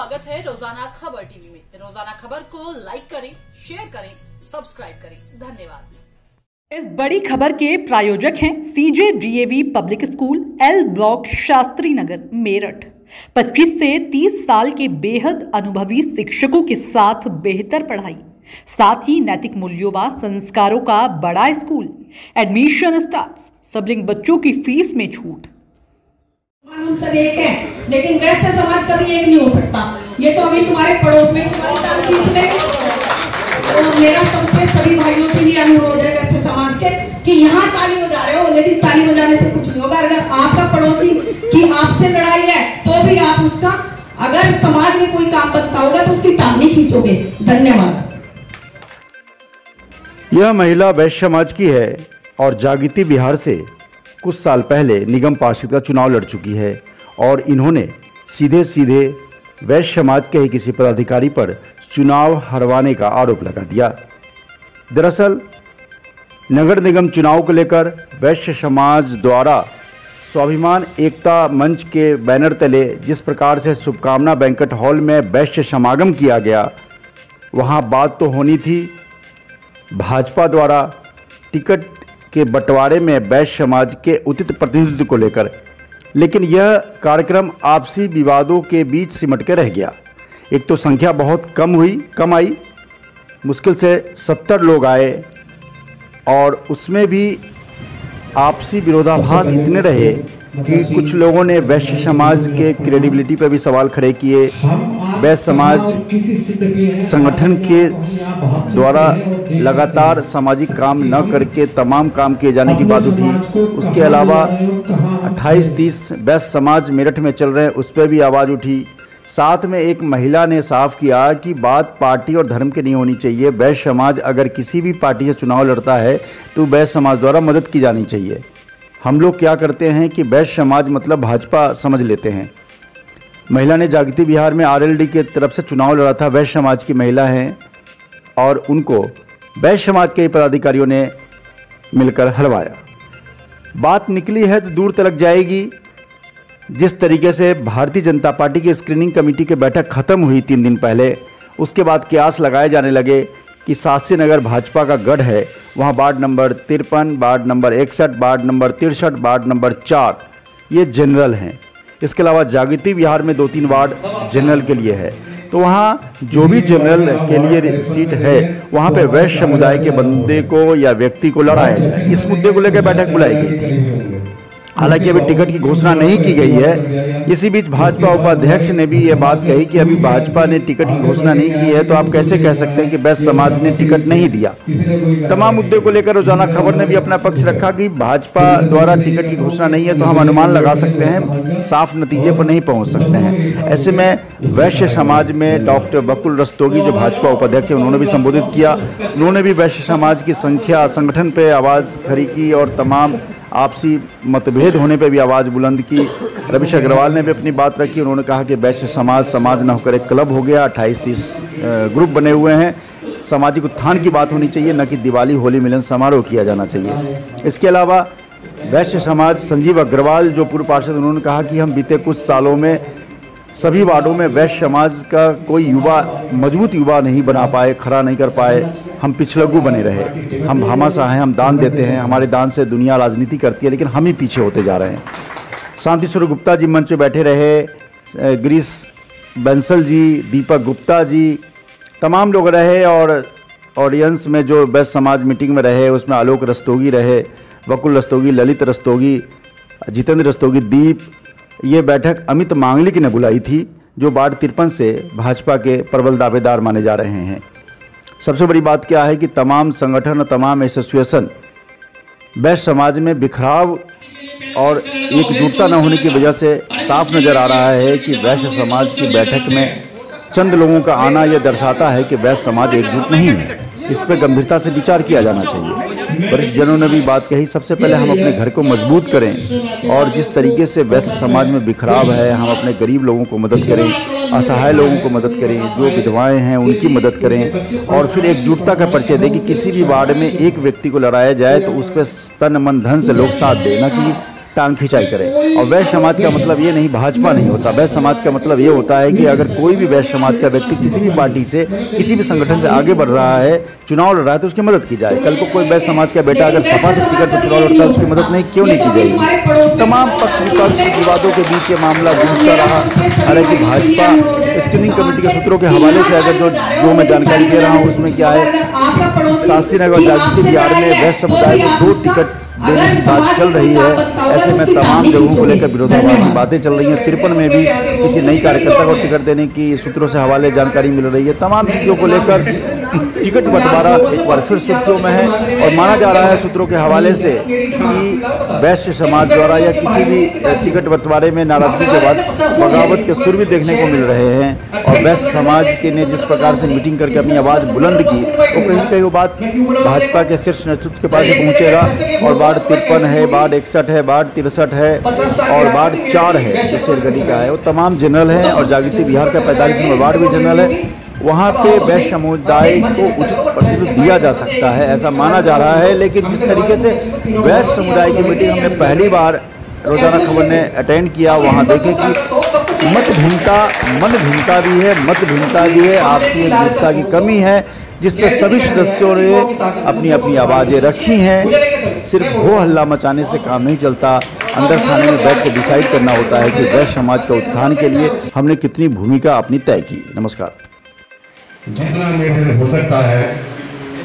स्वागत है रोजाना खबर टीवी में। रोजाना खबर को लाइक करें, शेयर करें, सब्सक्राइब करें। धन्यवाद। इस बड़ी खबर के प्रायोजक हैं CJDAV public school, L block, Shastri Nagar, Meerut. 25 से 30 साल के बेहद अनुभवी शिक्षकों के साथ बेहतर पढ़ाई, साथ ही नैतिक मूल्यों व संस्कारों का बड़ा स्कूल। Admission start. सबलिंग बच्चों की फीस में छूट। हम सब एक हैं, लेकिन वैश्य समाज कभी एक नहीं हो सकता। ये तो अभी तुम्हारे पड़ोस में तुम्हारी टांग खींच लेंगे। तो मेरा सबसे सभी भाइयों से ही अनुरोध है वैश्य समाज के कि यहाँ ताली बजा रहे हो, लेकिन ताली बजाने से कुछ नहीं होगा। अगर आपका पड़ोसी की आपसे लड़ाई है तो भी आप उसका, अगर समाज में कोई काम बनता होगा तो उसकी टांग नहीं खींचोगे। धन्यवाद। यह महिला वैश्य समाज की है और जागृति बिहार से कुछ साल पहले निगम पार्षद का चुनाव लड़ चुकी है और इन्होंने सीधे सीधे वैश्य समाज के ही किसी पदाधिकारी पर चुनाव हरवाने का आरोप लगा दिया। दरअसल नगर निगम चुनाव को लेकर वैश्य समाज द्वारा स्वाभिमान एकता मंच के बैनर तले जिस प्रकार से शुभकामना बैंक्वेट हॉल में वैश्य समागम किया गया, वहां बात तो होनी थी भाजपा द्वारा टिकट के बंटवारे में वैश्य समाज के उचित प्रतिनिधित्व को लेकर, लेकिन यह कार्यक्रम आपसी विवादों के बीच सिमट के रह गया। एक तो संख्या बहुत कम आई, मुश्किल से 70 लोग आए और उसमें भी आपसी विरोधाभास इतने रहे कि कुछ लोगों ने वैश्य समाज के क्रेडिबिलिटी पर भी सवाल खड़े किए। वैश्य समाज संगठन के द्वारा लगातार सामाजिक काम न करके तमाम काम किए जाने की बात उठी। उसके अलावा 28-30 वैश्य समाज मेरठ में चल रहे हैं, उस पर भी आवाज़ उठी। साथ में एक महिला ने साफ किया कि बात पार्टी और धर्म की नहीं होनी चाहिए। वैश्य समाज अगर किसी भी पार्टी से चुनाव लड़ता है तो वैश्य समाज द्वारा मदद की जानी चाहिए। हम लोग क्या करते हैं कि वैश्य समाज मतलब भाजपा समझ लेते हैं। महिला ने जागृति बिहार में RLD के तरफ से चुनाव लड़ा था। वैश्य समाज की महिला हैं और उनको वैश्य समाज के पदाधिकारियों ने मिलकर हलवाया। बात निकली है तो दूर तक जाएगी। जिस तरीके से भारतीय जनता पार्टी की स्क्रीनिंग कमेटी की बैठक खत्म हुई 3 दिन पहले, उसके बाद कयास लगाए जाने लगे कि शास्त्री नगर भाजपा का गढ़ है, वहाँ ward number 53, ward number 61, ward number 63, ward number 4 ये जनरल हैं। इसके अलावा जागृति बिहार में 2-3 वार्ड जनरल के लिए है। तो वहाँ जो भी जनरल के लिए सीट है वहाँ पे वैश्य समुदाय के बंदे को या व्यक्ति को लड़ाया जाए, इस मुद्दे को लेकर बैठक बुलाई गई थी। हालांकि अभी टिकट की घोषणा नहीं की गई है। इसी बीच भाजपा उपाध्यक्ष ने भी ये बात कही कि अभी भाजपा ने टिकट की घोषणा नहीं की है तो आप कैसे कह सकते हैं कि वैश्य समाज ने टिकट नहीं दिया। तमाम मुद्दे को लेकर रोजाना खबर ने भी अपना पक्ष रखा कि भाजपा द्वारा टिकट की घोषणा नहीं है तो हम अनुमान लगा सकते हैं, साफ नतीजे पर नहीं पहुंच सकते हैं। ऐसे में वैश्य समाज में डॉक्टर बकुल रस्तोगी जो भाजपा उपाध्यक्ष है उन्होंने भी संबोधित किया। उन्होंने भी वैश्य समाज की संख्या संगठन पर आवाज़ खड़ी की और तमाम आपसी मतभेद होने पे भी आवाज़ बुलंद की। रविश अग्रवाल ने भी अपनी बात रखी। उन्होंने कहा कि वैश्य समाज न होकर एक क्लब हो गया, 28-30 ग्रुप बने हुए हैं। सामाजिक उत्थान की बात होनी चाहिए, न कि दिवाली होली मिलन समारोह किया जाना चाहिए। इसके अलावा वैश्य समाज संजीव अग्रवाल जो पूर्व पार्षद, उन्होंने कहा कि हम बीते कुछ सालों में सभी वार्डों में वैश्य समाज का कोई मजबूत युवा नहीं बना पाए, खड़ा नहीं कर पाए। हम पिछड़गु बने रहे, हम भामाशाह हैं, हम दान देते हैं, हमारे दान से दुनिया राजनीति करती है, लेकिन हम ही पीछे होते जा रहे हैं। शांति स्वरूप गुप्ता जी मंच पे बैठे रहे, गिरीश बंसल जी, दीपक गुप्ता जी, तमाम लोग रहे और ऑडियंस में जो वैश्य समाज मीटिंग में रहे उसमें आलोक रस्तोगी रहे, वकुल रस्तोगी, ललित रस्तोगी, जितेंद्र रस्तोगी, दीप। ये बैठक अमित मांगलिक ने बुलाई थी जो वार्ड 53 से भाजपा के प्रबल दावेदार माने जा रहे हैं। सबसे बड़ी बात क्या है कि तमाम संगठन, तमाम एसोसिएशन वैश्य समाज में बिखराव और एकजुटता न होने की वजह से साफ नज़र आ रहा है कि वैश्य समाज की बैठक में चंद लोगों का आना यह दर्शाता है कि वैश्य समाज एकजुट नहीं है। इस पर गंभीरता से विचार किया जाना चाहिए। वरिष्ठ जनों ने भी बात कही, सबसे पहले हम अपने घर को मजबूत करें और जिस तरीके से वैश्य समाज में बिखराव है, हम अपने गरीब लोगों को मदद करें, असहाय लोगों को मदद करें, जो विधवाएं हैं उनकी मदद करें और फिर एकजुटता का परिचय दें कि किसी भी वार्ड में एक व्यक्ति को लड़ाया जाए तो उस पर तन मन धन से लोग साथ दें, न कि टांग खिंचाई करें। और वैश्य समाज का मतलब ये नहीं, भाजपा नहीं होता। वैश्य समाज का मतलब ये होता है कि अगर कोई भी वैश्य समाज का व्यक्ति किसी भी पार्टी से, किसी भी संगठन से आगे बढ़ रहा है, चुनाव लड़ रहा है, तो उसकी मदद की जाए। कल को कोई वैश्य समाज का बेटा अगर सपा से टिकट पर चुनाव लड़ता है, उसकी मदद नहीं क्यों नहीं की जाएगी। तमाम पक्ष विपक्ष विवादों के बीच ये मामला गूंजता रहा। हालांकि भाजपा स्क्रीनिंग कमेटी के सूत्रों के हवाले से अगर जो मैं जानकारी दे रहा हूँ उसमें क्या है, शास्त्री नगर और जागृति बिहार में वैश्य समुदाय को 2 टिकट देने की बात चल रही है। ऐसे में तमाम जगहों को लेकर विरोधाभासी बातें चल रही हैं। 53 में भी किसी नई कार्यकर्ता को टिकट देने की सूत्रों से हवाले जानकारी मिल रही है। तमाम चीज़ों को लेकर टिकट बंटवारा एक बार फिर सूत्रों में है और माना जा रहा है सूत्रों के हवाले से कि वैश्य समाज द्वारा या किसी भी टिकट बंटवारे में नाराजगी के बाद बगावत के सुर भी देखने को मिल रहे हैं। और वैश्य समाज के ने जिस प्रकार से मीटिंग करके अपनी आवाज़ बुलंद की, तो कहीं कहीं वो बात भाजपा के शीर्ष नेतृत्व के पास ही पहुँचेगा। और वार्ड 53 है, वार्ड 61 है, वार्ड 63 है और वार्ड 4 है जो शेरगढ़ी का है, वो तमाम जनरल हैं। और जागृति बिहार का 45 नंबर वार्ड भी जनरल है। वहाँ पे वैश्य समुदाय को उचित प्रतिशत दिया जा सकता है, ऐसा माना जा रहा है। लेकिन जिस तरीके से वैश्य समुदाय की मीटिंग हमने पहली बार रोजाना खबर ने अटेंड किया, वहाँ देखे कि मत भिन्नता भी है, मत भिन्नता भी है, आपसी एकजुटता की कमी है, जिसपे सभी सदस्यों ने अपनी अपनी आवाज़ें रखी हैं। सिर्फ हो हल्ला मचाने से काम नहीं चलता, अंदर थाने में बैठ के डिसाइड करना होता है कि वैश्य समाज के उत्थान के लिए हमने कितनी भूमिका अपनी तय की। नमस्कार। जितना मेरे से हो सकता है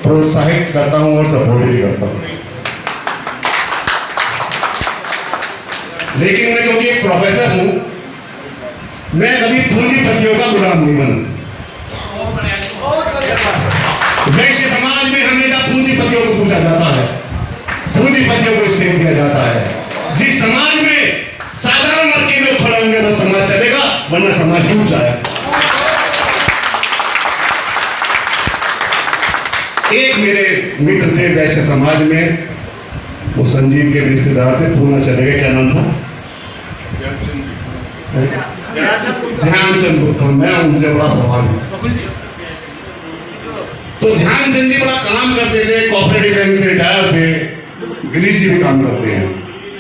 प्रोत्साहित करता हूं और सपोर्ट भी करता हूं, लेकिन मैं क्योंकि एक प्रोफेसर हूं, मैं कभी पूंजीपतियों का गुलाम नहीं बना। वैश्य समाज में हमेशा पूंजीपतियों को पूछा जाता है, पूंजीपतियों को स्टेज दिया जाता है। जिस समाज में साधारण वर्ग के लोग खड़े होंगे वो समाज चलेगा, वरना समाज टूट जाएगा। एक मेरे मित्र थे वैश्य समाज में, वो संजीव के रिश्तेदार थे, पूना चले गए, क्या नाम था? ध्यानचंद गुप्ता। मैं उनसे बड़ा प्रभावित। तो ध्यानचंद जी बड़ा काम करते थे, कोऑपरेटिव बैंक से रिटायर थे, गिरीश जी भी काम करते हैं,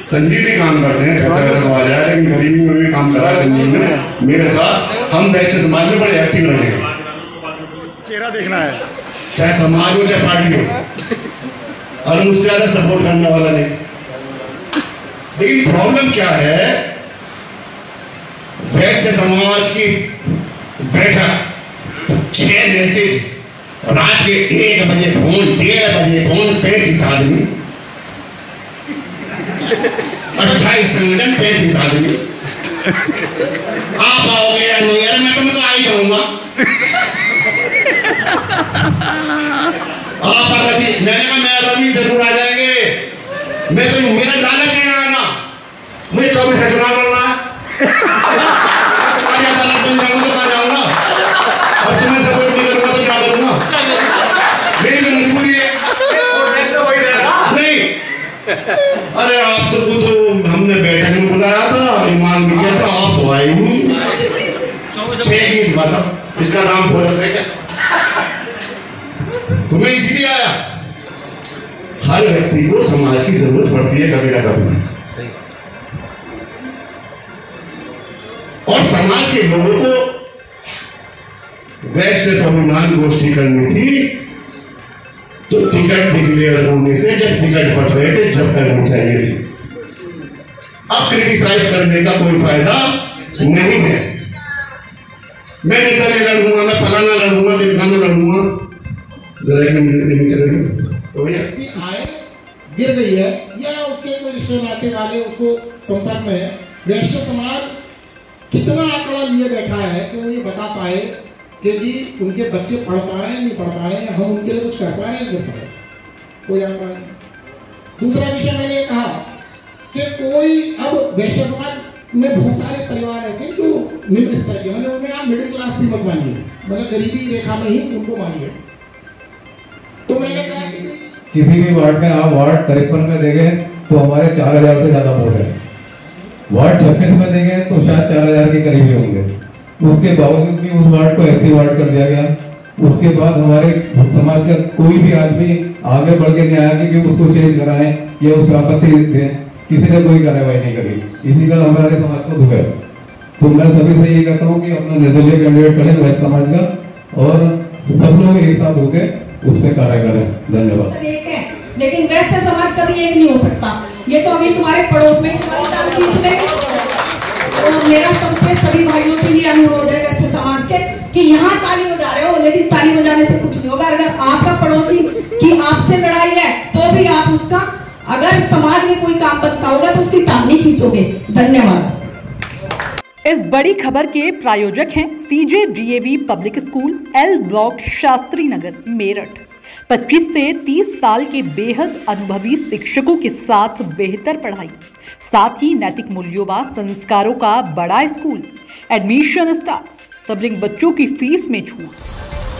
संजीव भी काम करते हैं, कैसा कैसा आ जाए, लेकिन गरीबी में भी काम करा संजीव ने मेरे साथ। हम वैश्य समाज में बड़े एक्टिव रहे हैं। चेहरा देखना है, चाहे समाज हो चाहे पार्टी हो, और मुझसे ज्यादा सपोर्ट करने वाला नहीं। लेकिन प्रॉब्लम क्या है, वैश्य समाज की बैठक 6 मैसेज, रात के 1 बजे फोन, 1:30 बजे फोन, 35 आदमी, 28 संगठन, 35 आदमी। आप आओगे या नहीं? यार मैं तो आ ही जाऊंगा। आप रवि, मैंने कहा मैं रवि जरूर आ जाएंगे, मैं तो मेरा लालच है आना, मुझे 24 से चुनाव लड़ना है, तुम्हारी अदालत बन जाऊंगा तो कहाँ जाऊंगा, और तुम्हें सपोर्ट नहीं करूंगा तो क्या करूंगा? मेरी तो मजबूरी है। नहीं, अरे आप तो हमने बैठक में बुलाया था, ईमान दिया था, आप तो आए नहीं। 6 गीत मतलब इसका नाम बोलते क्या? तुम्हें इसलिए आया। हर व्यक्ति को समाज की जरूरत पड़ती है कभी ना कभी, और समाज के लोगों को वैश्य स्वाभिमान गोष्ठी करनी थी, तो टिकट डिक्लेयर होने से जब टिकट बढ़ रहे थे जब करनी चाहिए थी। अब क्रिटिसाइज करने का कोई फायदा नहीं है। मैं निकले लड़ूंगा, मैं फलाना लड़ूंगा, ढिमकाना लड़ूंगा, आए गिर गई है या उसके कोई रिश्ते नाते वाले उसको संपर्क में है, वैश्य समाज कितना आंकड़ा लिए बैठा है कि वो ये बता पाए कि जी उनके बच्चे पढ़ पा रहे हैं, नहीं पढ़ पा रहे हैं, हम उनके लिए कुछ कर पा रहे हैं, कर पा रहे हैं, कोई आंकड़ा नहीं। दूसरा विषय मैंने ये कहा कि कोई अब वैश्य समाज में बहुत सारे परिवार ऐसे जो निम्न स्तर के, मैंने उन्हें आप मिडिल क्लास भी मत मानिए, मतलब गरीबी रेखा में ही उनको मानिए। तो मैंने कहा कि किसी भी वार्ड में आप वार्ड 53 में देखें तो हमारे 4000 से ज्यादा वोट है, वार्ड 26 में देखें तो शायद 4000 के करीब ही होंगे। उसके बावजूद भी उस वार्ड को ऐसे वार्ड कर दिया गया। उसके बाद हमारे समाज का कोई भी आदमी आगे बढ़ के नहीं आया कि उसको चेंज कराएं या उस पर आपत्ति दें। किसी ने कोई कार्रवाई नहीं करी। इसी का हमारे समाज को दुख है। तो मैं सभी से यही कहता हूँ कि अपना निर्दलीय कैंडिडेट करें वैश्य समाज का, और सब लोग एक साथ होकर उस पर कार्य करें। धन्यवाद। सब एक है, लेकिन वैश्य समाज कभी एक नहीं हो सकता। ये तो अभी तुम्हारे पड़ोस में तुम्हारी टांग खींच लेंगे। तो मेरा सबसे सभी भाइयों से ये अनुरोध है वैश्य समाज के कि यहाँ ताली बजा रहे हो, लेकिन ताली बजाने से कुछ नहीं होगा। अगर आपका पड़ोसी की आपसे लड़ाई है तो भी आप उसका, अगर समाज में कोई काम बनता होगा तो उसकी टांग नहीं खींचोगे। धन्यवाद। इस बड़ी खबर के प्रायोजक हैं CJDAV public school L block Shastri Nagar Meerut. 25 से 30 साल के बेहद अनुभवी शिक्षकों के साथ बेहतर पढ़ाई, साथ ही नैतिक मूल्यों व संस्कारों का बड़ा स्कूल। Admission start. सबलिंग बच्चों की फीस में छूट।